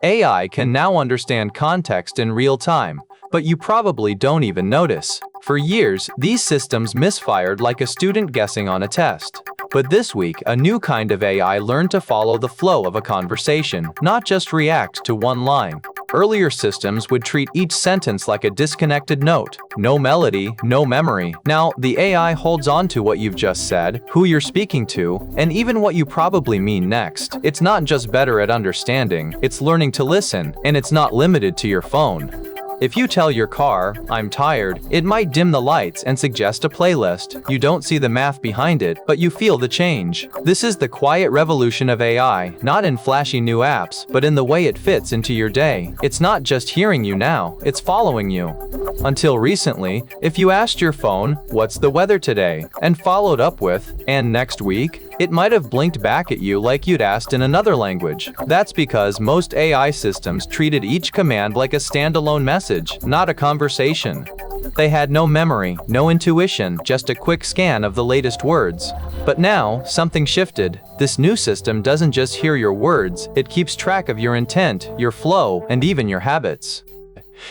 AI can now understand context in real time, but you probably don't even notice. For years, these systems misfired like a student guessing on a test. But this week, a new kind of AI learned to follow the flow of a conversation, not just react to one line. Earlier systems would treat each sentence like a disconnected note. No melody, no memory. Now, the AI holds on to what you've just said, who you're speaking to, and even what you probably mean next. It's not just better at understanding, it's learning to listen, and it's not limited to your phone. If you tell your car, "I'm tired," it might dim the lights and suggest a playlist. You don't see the math behind it, but you feel the change. This is the quiet revolution of AI, not in flashy new apps, but in the way it fits into your day. It's not just hearing you now, it's following you. Until recently, if you asked your phone, "What's the weather today?" and followed up with, "And next week?" it might have blinked back at you like you'd asked in another language. That's because most AI systems treated each command like a standalone message, not a conversation. They had no memory, no intuition, just a quick scan of the latest words. But now, something shifted. This new system doesn't just hear your words, it keeps track of your intent, your flow, and even your habits.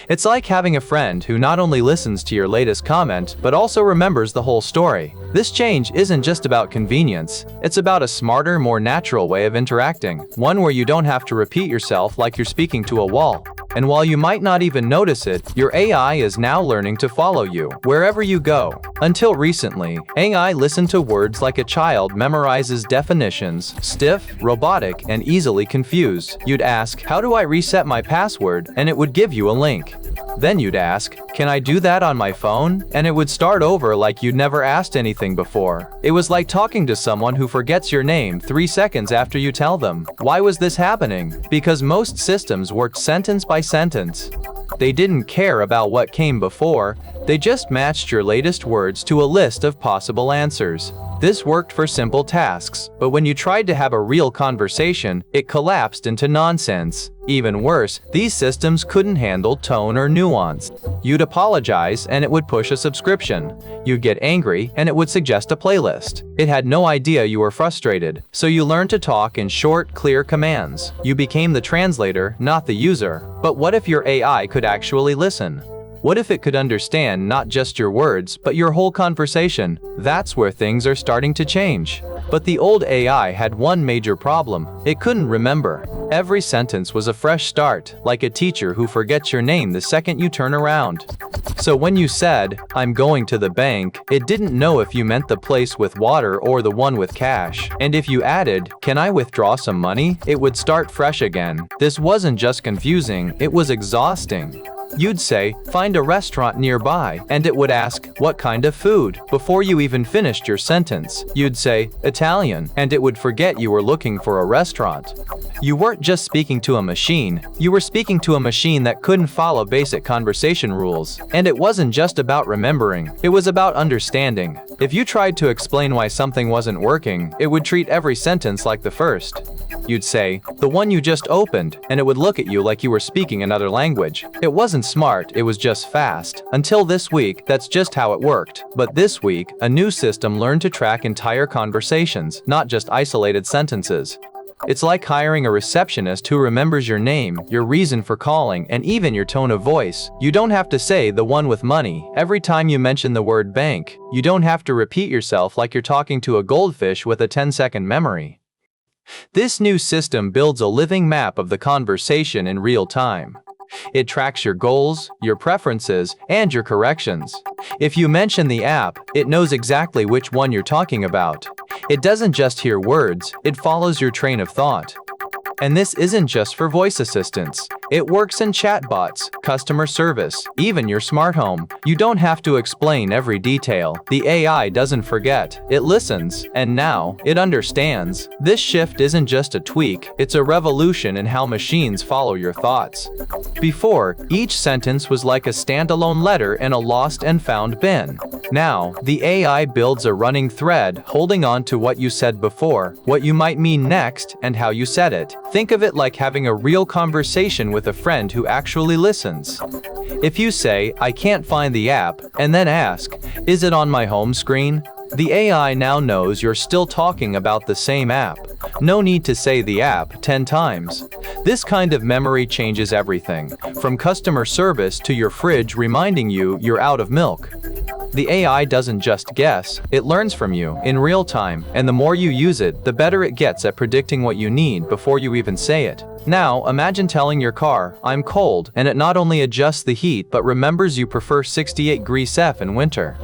It's like having a friend who not only listens to your latest comment, but also remembers the whole story. This change isn't just about convenience, it's about a smarter, more natural way of interacting, one where you don't have to repeat yourself like you're speaking to a wall. And while you might not even notice it, your AI is now learning to follow you, wherever you go. Until recently, AI listened to words like a child memorizes definitions, stiff, robotic, and easily confused. You'd ask, "How do I reset my password?" and it would give you a link. Then you'd ask, "Can I do that on my phone?" and it would start over like you'd never asked anything before. It was like talking to someone who forgets your name 3 seconds after you tell them. Why was this happening? Because most systems worked sentence by sentence. They didn't care about what came before, they just matched your latest words to a list of possible answers. This worked for simple tasks, but when you tried to have a real conversation, it collapsed into nonsense. Even worse, these systems couldn't handle tone or nuance. You'd apologize and it would push a subscription. You'd get angry and it would suggest a playlist. It had no idea you were frustrated, so you learned to talk in short, clear commands. You became the translator, not the user. But what if your AI could actually listen? What if it could understand not just your words, but your whole conversation? That's where things are starting to change. But the old AI had one major problem. It couldn't remember. Every sentence was a fresh start, like a teacher who forgets your name the second you turn around. So when you said, "I'm going to the bank," it didn't know if you meant the place with water or the one with cash. And if you added, "Can I withdraw some money?" it would start fresh again. This wasn't just confusing, it was exhausting. You'd say, "Find a restaurant nearby," and it would ask, "What kind of food?" Before you even finished your sentence, you'd say, "Italian," and it would forget you were looking for a restaurant. You weren't just speaking to a machine, you were speaking to a machine that couldn't follow basic conversation rules. And it wasn't just about remembering, it was about understanding. If you tried to explain why something wasn't working, it would treat every sentence like the first. You'd say, "The one you just opened," and it would look at you like you were speaking another language. It wasn't smart, it was just fast. Until this week, that's just how it worked. But this week, a new system learned to track entire conversations, not just isolated sentences. It's like hiring a receptionist who remembers your name, your reason for calling, and even your tone of voice. You don't have to say "the one with money" every time you mention the word bank. You don't have to repeat yourself like you're talking to a goldfish with a 10-second memory. This new system builds a living map of the conversation in real time. It tracks your goals, your preferences, and your corrections. If you mention the app, it knows exactly which one you're talking about. It doesn't just hear words, it follows your train of thought. And this isn't just for voice assistants. It works in chatbots, customer service, even your smart home. You don't have to explain every detail. The AI doesn't forget, it listens, and now, it understands. This shift isn't just a tweak, it's a revolution in how machines follow your thoughts. Before, each sentence was like a standalone letter in a lost and found bin. Now, the AI builds a running thread, holding on to what you said before, what you might mean next, and how you said it. Think of it like having a real conversation with a friend who actually listens. If you say, "I can't find the app," and then ask, "Is it on my home screen?" the AI now knows you're still talking about the same app. No need to say the app 10 times. This kind of memory changes everything, from customer service to your fridge reminding you you're out of milk. The AI doesn't just guess, it learns from you in real time, and the more you use it, the better it gets at predicting what you need before you even say it. Now, imagine telling your car, "I'm cold," and it not only adjusts the heat but remembers you prefer 68 degrees F in winter.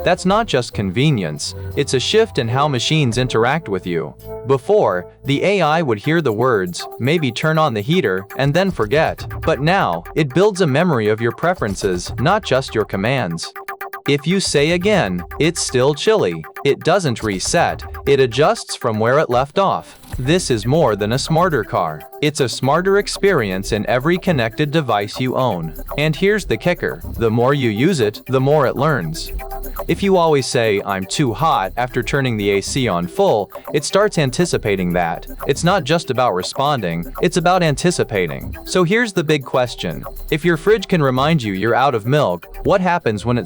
That's not just convenience, it's a shift in how machines interact with you. Before, the AI would hear the words, maybe turn on the heater, and then forget. But now, it builds a memory of your preferences, not just your commands. If you say again, "It's still chilly," it doesn't reset, it adjusts from where it left off. This is more than a smarter car. It's a smarter experience in every connected device you own. And here's the kicker, the more you use it, the more it learns. If you always say, "I'm too hot" after turning the AC on full, it starts anticipating that. It's not just about responding, it's about anticipating. So here's the big question. If your fridge can remind you you're out of milk, what happens when it's